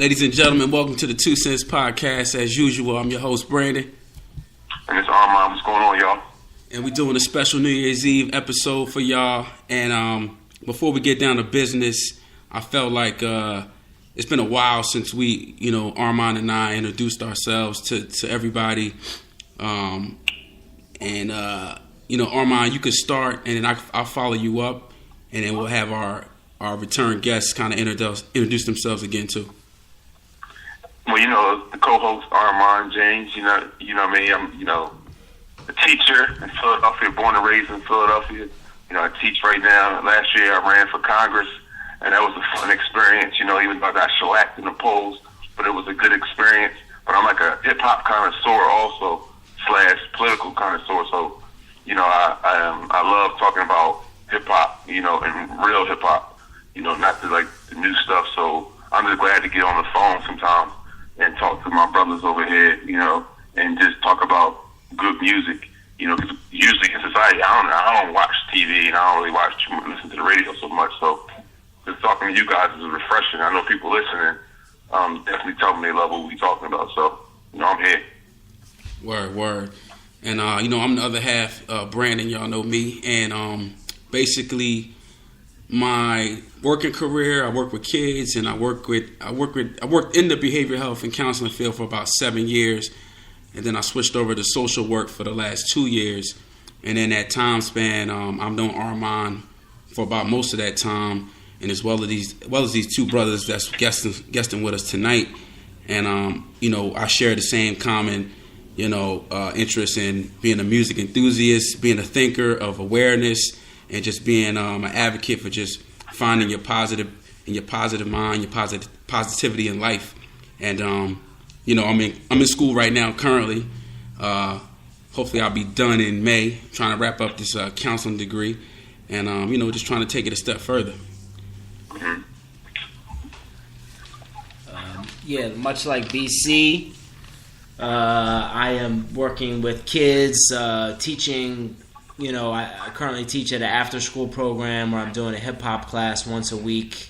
Ladies and gentlemen, welcome to the 2 Cents Podcast. As usual, I'm your host, Brandon. And it's Armand. What's going on, y'all? And we're doing a special New Year's Eve episode for y'all. And before we get down to business, I felt like it's been a while since we, Armand and I introduced ourselves to everybody. Armand, you could start, and then I'll follow you up, and then we'll have our return guests kind of introduce themselves again, too. Well, the co-host Armand James, you know me. I'm, a teacher in Philadelphia, born and raised in Philadelphia. I teach right now. Last year I ran for Congress, and that was a fun experience, even though I got shellacked in the polls, but it was a good experience. But I'm like a hip-hop connoisseur also, / political connoisseur. So, I love talking about hip-hop, and real hip-hop, not the new stuff. So I'm just glad to get on the phone sometimes and talk to my brothers over here, and just talk about good music, because usually in society, I don't watch TV and I don't really listen to the radio so much. So just talking to you guys is refreshing. I know people listening definitely tell me they love what we're talking about. So, I'm here. Word. And, I'm the other half, Brandon, y'all know me. And basically, my working career, I work with kids, and I worked in the behavioral health and counseling field for about 7 years, and then I switched over to social work for the last 2 years. And in that time span, I've known Armand for about most of that time, and as well as these two brothers that's guesting with us tonight. And I share the same common interest in being a music enthusiast, being a thinker of awareness, and just being an advocate for just finding your positive mind, your positivity in life. And I'm in school right now currently. Hopefully I'll be done in May, trying to wrap up this counseling degree, and just trying to take it a step further. Much like BC, I am working with kids, teaching. I currently teach at an after-school program where I'm doing a hip-hop class once a week,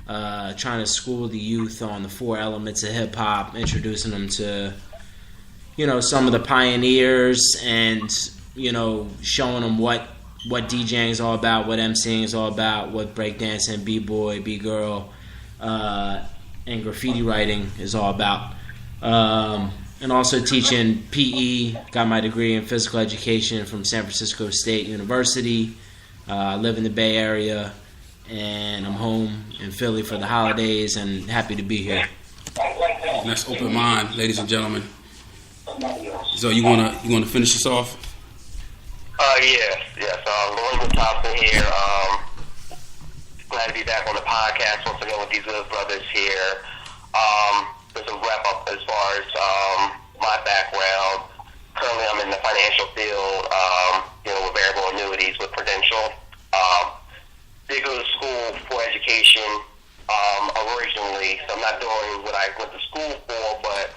trying to school the youth on the 4 elements of hip-hop, introducing them to, some of the pioneers and, showing them what DJing is all about, what MCing is all about, what breakdancing, B-boy, B-girl, and graffiti writing is all about. And also teaching PE, got my degree in physical education from San Francisco State University. I live in the Bay Area, and I'm home in Philly for the holidays, and happy to be here. And that's Open Mind, ladies and gentlemen. So you wanna finish this off? Yes. William Thompson here. Glad to be back on the podcast once again with these good brothers here. There's a wrap up as far as my background. Currently, I'm in the financial field, with variable annuities with Prudential. Did go to school for education originally, so I'm not doing what I went to school for, but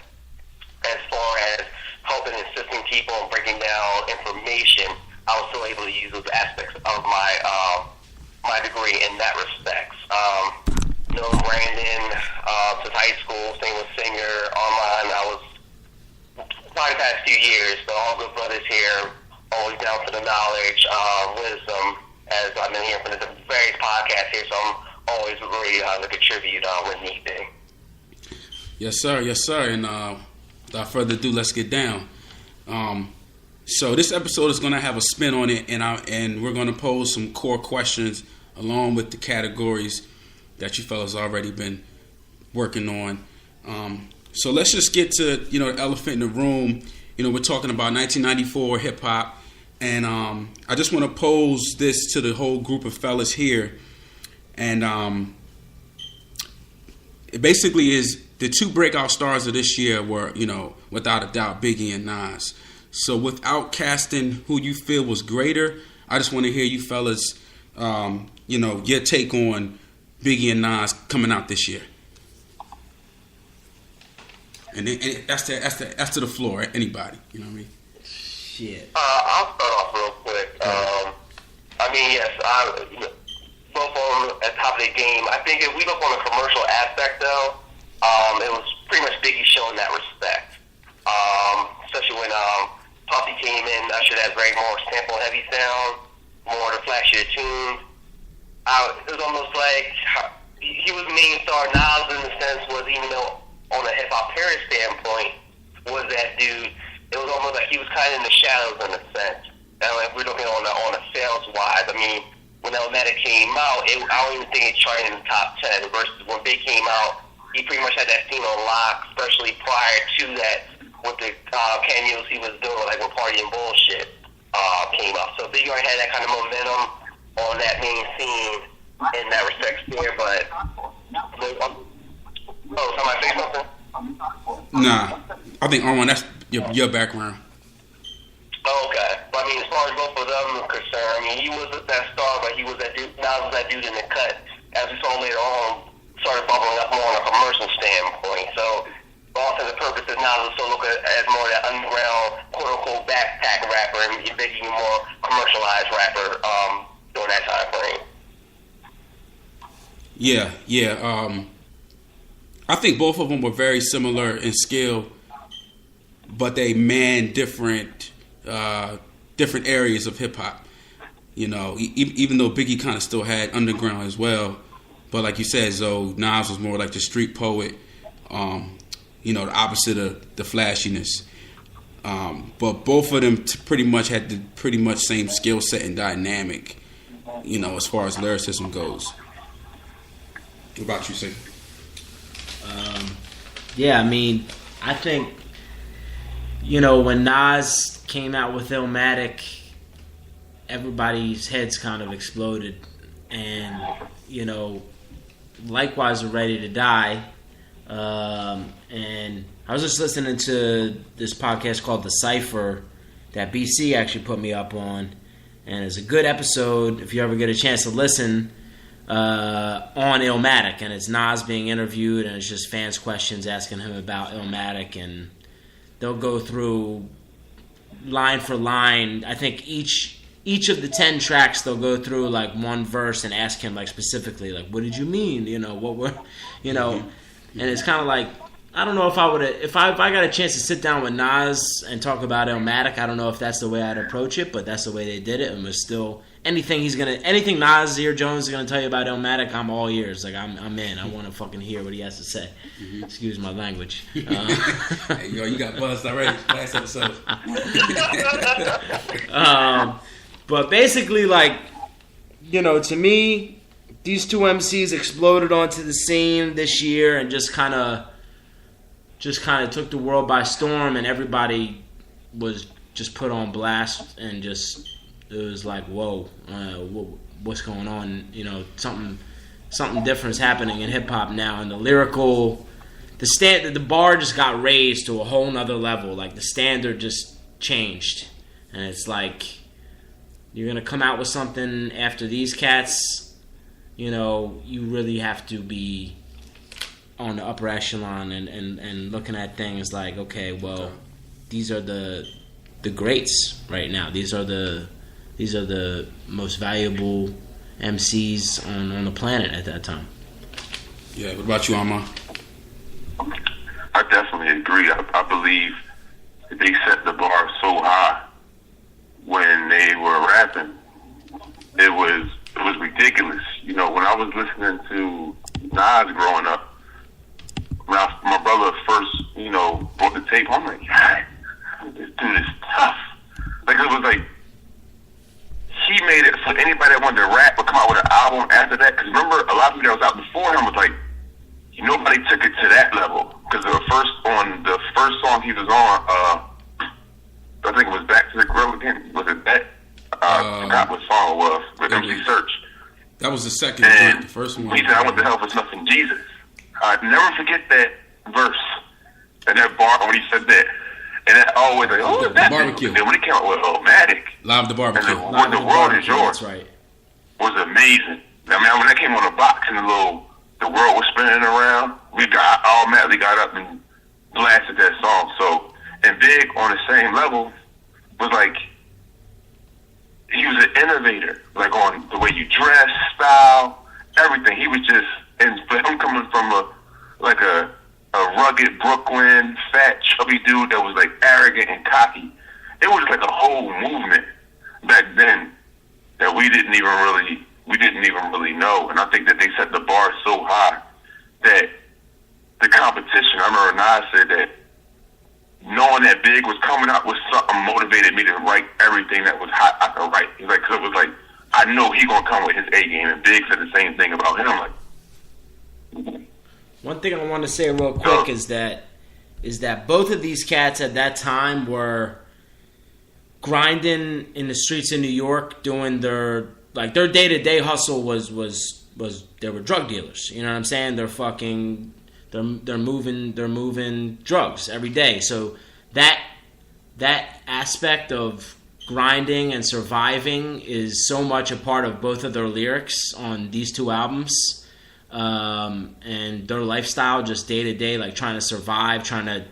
as far as helping and assisting people and breaking down information, I was still able to use those aspects of my degree in that respect. Known Brandon since high school, same with Singer, online. I was probably the past few years, but all good brothers here, always down for the knowledge, wisdom, as I've been hearing from the various podcasts here, so I'm always ready to contribute when need be. Yes, sir. And without further ado, let's get down. So this episode is going to have a spin on it, and we're going to pose some core questions along with the categories that you fellas already been working on. So let's just get to, the elephant in the room. We're talking about 1994 hip hop, and I just want to pose this to the whole group of fellas here. And it basically is the two breakout stars of this year were, without a doubt, Biggie and Nas. So without casting who you feel was greater, I just want to hear you fellas, your take on Biggie and Nas coming out this year. And that's to the floor. Anybody, you know what I mean? Shit. I'll start off real quick. Both of them at the top of their game. I think if we look on the commercial aspect, though, in that respect. Especially when Puffy came in, ushered that very more sample-heavy sound, more the flashier tunes. It was almost like he was main star. Nas, in a sense, was, even though on a hip-hop parody standpoint, was that dude. It was almost like he was kind of in the shadows in a sense. And if we're looking on the sales-wise, I mean, when Illmatic came out, I don't even think it charted in the top 10. Versus when Big came out, he pretty much had that scene on lock, especially prior to that with the cameos he was doing, like when Party and Bullshit came out. So Big already had that kind of momentum on that main scene in that respect there. But somebody say something? Nah, I think Armand, that's your background. Okay. But I mean, as far as both of them are concerned, I mean, he was that star, but he was that dude. Nas was that dude in the cut. As we saw later on, started bubbling up more on a commercial standpoint. So, for all intents and purposes, Nas was still looking at more that underground, quote unquote, backpack rapper, and Big even more commercialized rapper during that time frame. Yeah. I think both of them were very similar in skill, but they manned different areas of hip hop. You know, even though Biggie kind of still had underground as well, but like you said, Zoe, Nas was more like the street poet. You know, the opposite of the flashiness. But both of them pretty much had the pretty much same skill set and dynamic. You know, as far as lyricism goes. What about you, Sig? Yeah, I mean, I think, you know, when Nas came out with Illmatic, everybody's heads kind of exploded. And, you know, likewise, we're Ready to Die. And I was just listening to this podcast called The Cypher that BC actually put me up on. And it's a good episode if you ever get a chance to listen. On Illmatic, and it's Nas being interviewed, and it's just fans' questions asking him about Illmatic, and they'll go through line for line. I think each of the 10 tracks they'll go through like one verse and ask him like specifically like, what did you mean? You know, what were, you know, and it's kind of like, I don't know if I would have, if I got a chance to sit down with Nas and talk about Illmatic, I don't know if that's the way I'd approach it, but that's the way they did it, and was still. Anything Nas Ear Jones is gonna tell you about Illmatic, I'm all ears. Like I'm in. I want to fucking hear what he has to say. Mm-hmm. Excuse my language. Hey, yo, you got buzzed already. Last episode. But basically, like, you know, to me, these two MCs exploded onto the scene this year and just kind of took the world by storm, and everybody was just put on blast, and just. It was like, whoa, what's going on? You know, something different is happening in hip hop now, and the lyrical, the bar just got raised to a whole nother level. Like the standard just changed, and it's like you're gonna come out with something after these cats. You know, you really have to be on the upper echelon and looking at things like, okay, well, these are the greats right now. These are the most valuable MCs on the planet at that time. Yeah, what about you, Armand? I definitely agree. I believe they set the bar so high when they were rapping. It was ridiculous. You know, when I was listening to Nas growing up, when my brother first, you know, brought the tape, I'm like, God, this dude is tough. Like, it was like, he made it so anybody that wanted to rap would come out with an album after that. Because remember, a lot of people that was out before him was like, nobody took it to that level. Because the first song he was on, I think it was Back to the Grill again. Was it that? I forgot what song it was. With MC Search. That was the second and joint. The first one. He said, I went to hell for snuffing Jesus. I'd never forget that verse and that bar when he said that. And that always like, oh, the that barbecue. And then when he came out with Illmatic, Live the Barbecue. and the World Is Yours, That's right. was amazing. I mean, when that came on the box and the world was spinning around, I automatically got up and blasted that song. So, and Big on the same level was like, he was an innovator, like on the way you dress, style, everything. He was just, and for him coming from a rugged rugged Brooklyn, fat, chubby dude that was like arrogant and cocky. It was like a whole movement back then that we didn't even really know. And I think that they set the bar so high that the competition, I remember Nas said that knowing that Big was coming out with something motivated me to write everything that was hot I could write. He's like, cause it was like, I know he gonna come with his A game, and Big said the same thing about him. Like, one thing I want to say real quick is that both of these cats at that time were grinding in the streets of New York, doing their day-to-day hustle was they were drug dealers. You know what I'm saying? They're moving drugs every day. So that aspect of grinding and surviving is so much a part of both of their lyrics on these two albums. And their lifestyle just day to day, like trying to survive, trying to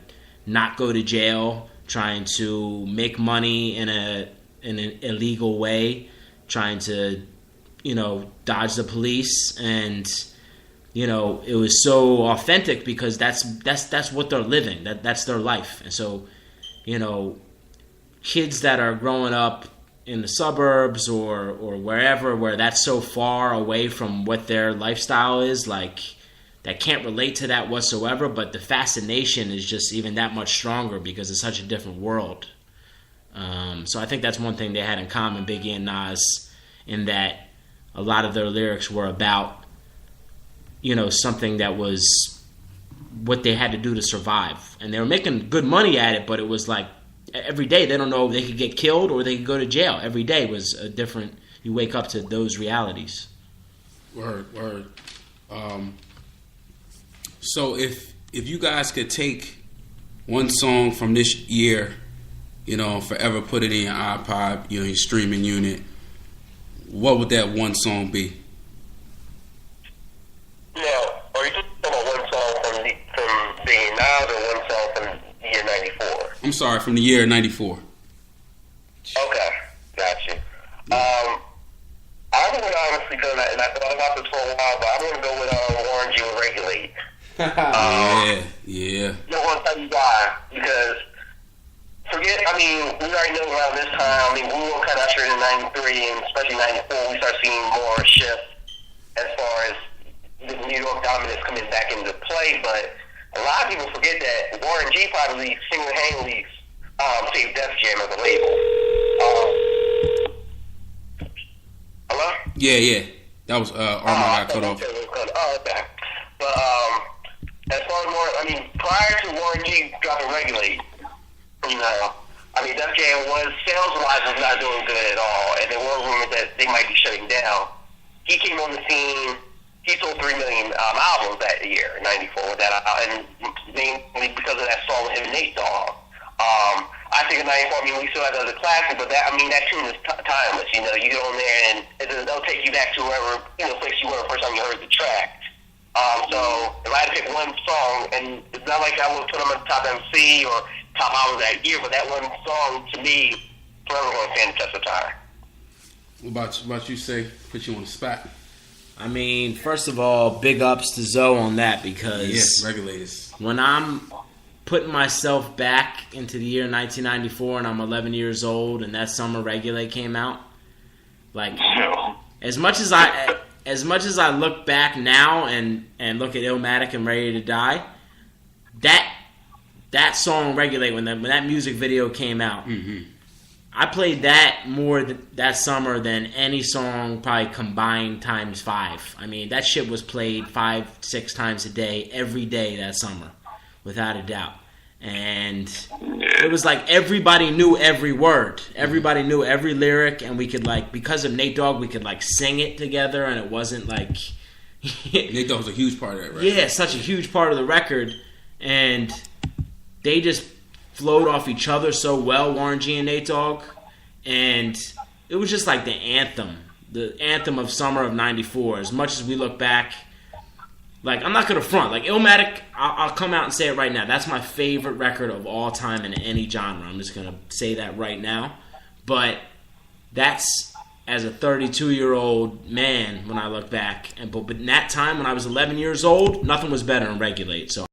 not go to jail, trying to make money in an illegal way, trying to, dodge the police. And, it was so authentic because that's what they're living. That's their life. And so, kids that are growing up in the suburbs or wherever where that's so far away from what their lifestyle is, like, that can't relate to that whatsoever, but the fascination is just even that much stronger because it's such a different world. So I think that's one thing they had in common, Biggie and Nas, in that a lot of their lyrics were about, something that was what they had to do to survive. And they were making good money at it, but it was like every day they don't know if they could get killed or they could go to jail. Every day was a different, you wake up to those realities. Word. So if you guys could take one song from this year, forever put it in your iPod, your streaming unit, what would that one song be? Now, are you talking about one song from Biggie Nas or one song from the year 94? I'm sorry, from the year 94. Okay, gotcha. I would honestly go, and I thought about this for a while, but I'm going to go with Warren G with Regulate. Yeah. I'm going to tell you why, because we already know around this time, we were kind of ushered in 93 and especially 94, we start seeing more shift as far as the New York dominance coming back into play, but a lot of people forget that Warren G probably single-handedly saved Def Jam as a label. Hello? Yeah. That was Armand got cut off. Oh, okay. But as far as Warren, prior to Warren G dropping Regulate, Def Jam sales-wise was not doing good at all, and there were rumors that they might be shutting down. He came on the scene. He sold 3 million albums that year, in 94, with that, and mainly because of that song with him and Nate Dogg. I think in 94, we still had other classics, but that tune is timeless. You get on there and they'll take you back to wherever, place you were the first time you heard the track. So if I had to pick one song, and it's not like I would put them on top MC or top albums that year, but that one song, to me, forever going to stand the test of time. What about you, say? Put you on the spot. First of all, big ups to Zoe on that, because Regulators. When I'm putting myself back into the year 1994 and I'm 11 years old and that summer Regulate came out, like, as much as I look back now and look at Illmatic and Ready to Die, that song Regulate, when that music video came out, I played that more that summer than any song probably combined times 5. That shit was played 5-6 times a day, every day that summer, without a doubt. And it was like everybody knew every word. Everybody knew every lyric, and we could, because of Nate Dogg, we could, sing it together, and it wasn't like... Nate Dogg was a huge part of that record. Yeah, such a huge part of the record. And they just flowed off each other so well, Warren G and Nate Dogg, and it was just like the anthem of summer of 94. As much as we look back, I'm not gonna front, Illmatic, I'll come out and say it right now, that's my favorite record of all time in any genre. I'm just gonna say that right now, but that's as a 32-year-old man when I look back, but in that time when I was 11 years old, nothing was better than Regulate. So